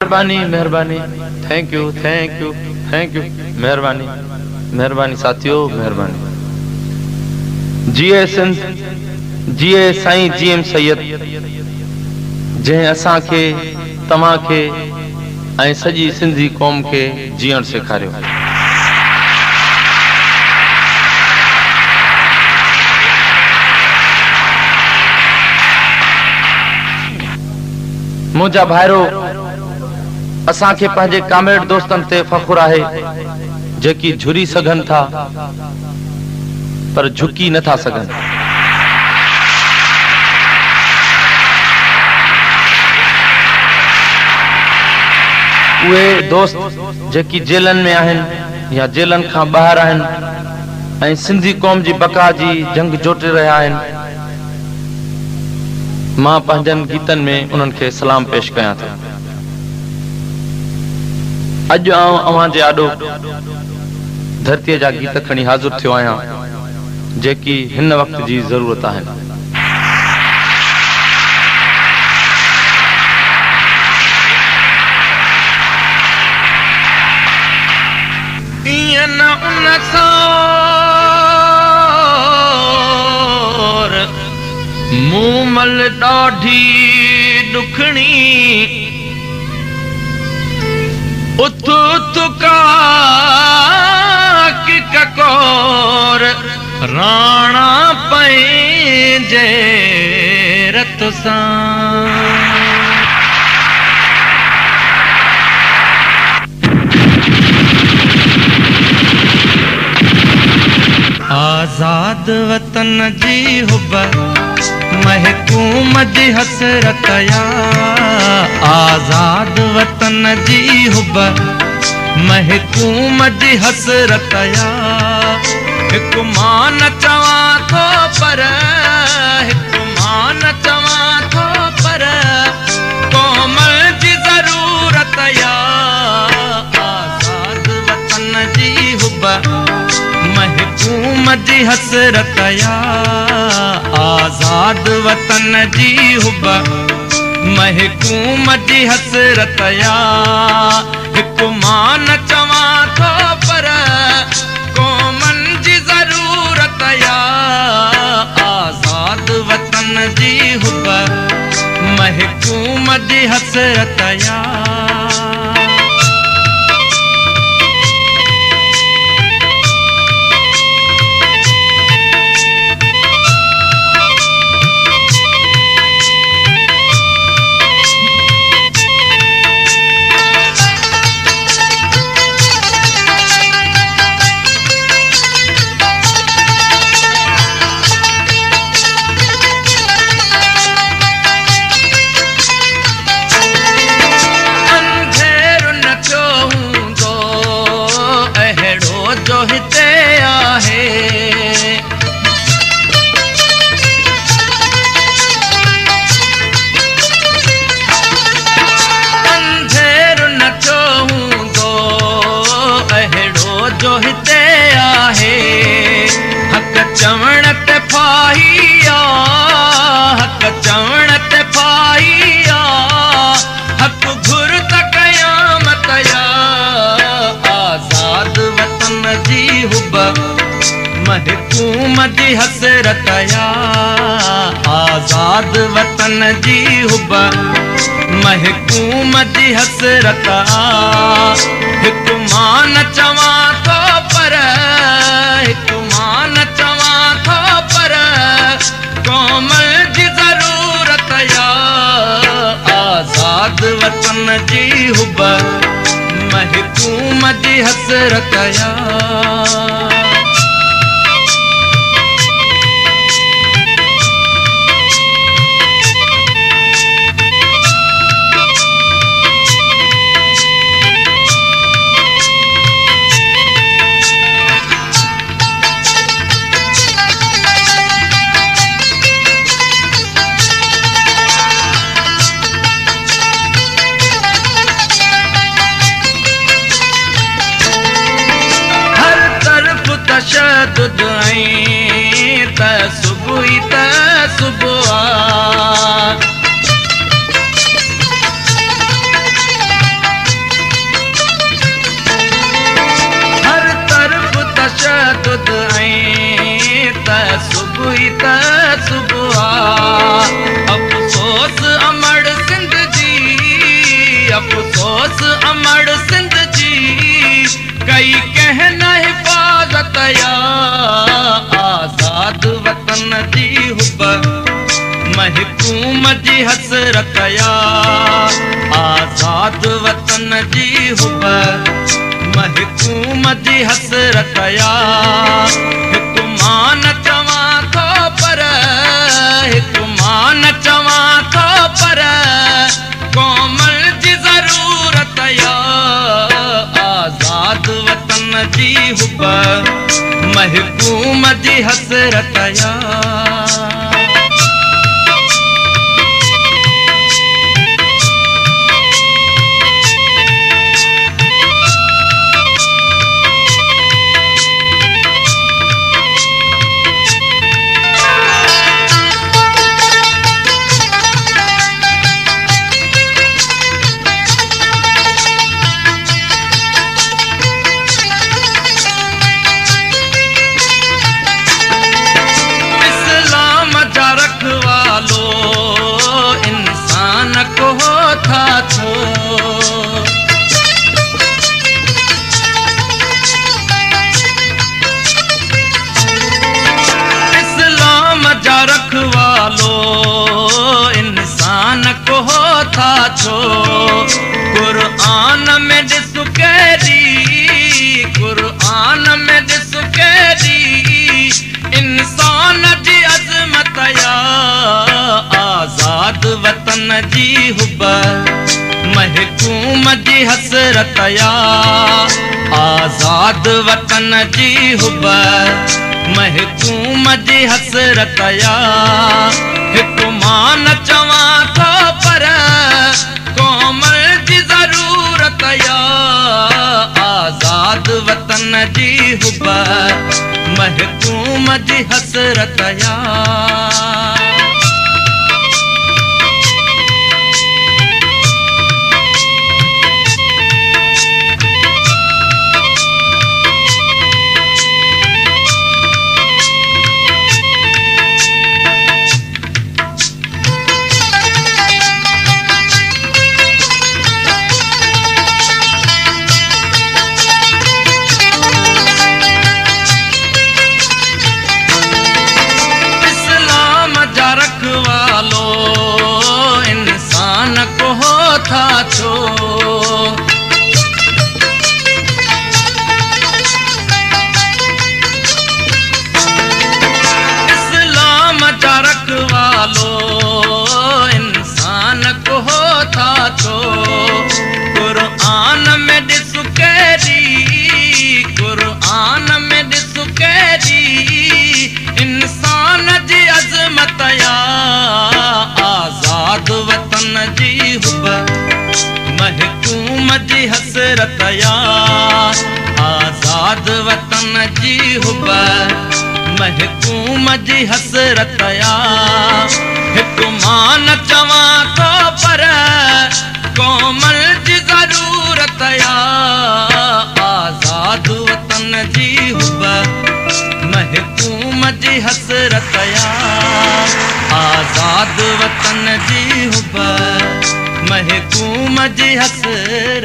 मेहरबानी मेहरबानी, thank U thank U thank U, मेहरबानी मेहरबानी साथियों, मेहरबानी। जीए साईं जीएम सैयद जंहिं असां खे तव्हां खे ऐं सॼी सिंधी क़ौम खे जीअण सेखारियो। मुंहिंजा भाइरो, असां खे पंहिंजे कामेड दोस्तनि ते फ़ख़ुरु आहे जेकी झुरी सघनि था पर झुकी नथा सघनि। उहे दोस्त जेकी जेलनि में आहिनि या जेलनि खां ॿाहिरि आहिनि ऐं सिंधी क़ौम जी बका जी जंग जोटे रहिया आहिनि, मां पंहिंजनि गीतनि में उन्हनि खे सलाम पेश कयां थो। अॼु आउं अव्हां जे आॾो धरतीअ जा गीत खणी हाज़िर थियो आहियां जेकी हिन वक़्त जी ज़रूरत आहिनि। मूमल ॾाढी ॾुखणी उथ उथ की ककोर राणा पंहिंजे रत सां। आज़ाद वतन जी हुब महकूम जी हसरत या, आज़ाद वतन जी हुब महकूम जी हसरत या। हिकु मां न चवां थो पर, हिकु मां न चवां थो पर क़ौम जी ज़रूरत या। आज़ाद वतन जी हुब महकूम जी हसरत या, आज़ाद वतन जी हुब महकूम जी हसरत या। हिकु मां न चवां थो पर क़ौमन जी ज़रूरत या। आज़ाद वतन जी हुब महकूम जी हसरत या। चवण ते फाहिया, हक चवण ते फाहिया, हक घुर त क़यामत या। आज़ाद वतन जी हुब महकूम जी हसरत या, आज़ाद वतन जी हुब महकूम जी हसरत। हिकु मां न चवां थो पर, हिकु मां न चवां थो पर क़ौम जी ज़रूरत या। आज़ाद वतन जी हुब महकूम जी हसरत या। अफ़सोस अमड़ सिंध जी कई कहना हिफ़ाज़त या आज़ाद वतन जी हुब महकूम जी हसरत या आज़ाद वतन जी हुब महकूम जी हसरत या हिकु मान चवां थो पर हिकु मान चवां थो पर कोमल जी ज़रूरत या आज़ाद वतन जी हुब महकूम जी हसरत या कुरान में ॾिसु कहिड़ी कुरान में ॾिसु कहिड़ी इंसान जी अज़मत या आज़ाद वतन जी हुब महकूम जी हसरत या आज़ाद वतन जी हुब महकूम जी हसरत या हिकु मान चवां थो पर कोमल जी ज़रूरत या आज़ाद वतन जी हुब महकूम जी हसरत या इस्लाम जा रखवालो इंसान को था छो कुरान में ॾिसु कहिड़ी कुरान में ॾिसु कहिड़ी इंसान जी अज़मत या आज़ाद वतन जी हुब महकूम जी हसरत या आज़ाद वतन जी हुब महकूम जी हसरत या हिकु मान चवां थो पर कोमल जी ज़रूरत या आज़ाद वतन जी हुब महकूम जी हसरत या आज़ाद वतन जी हुब महकूम जी हसरत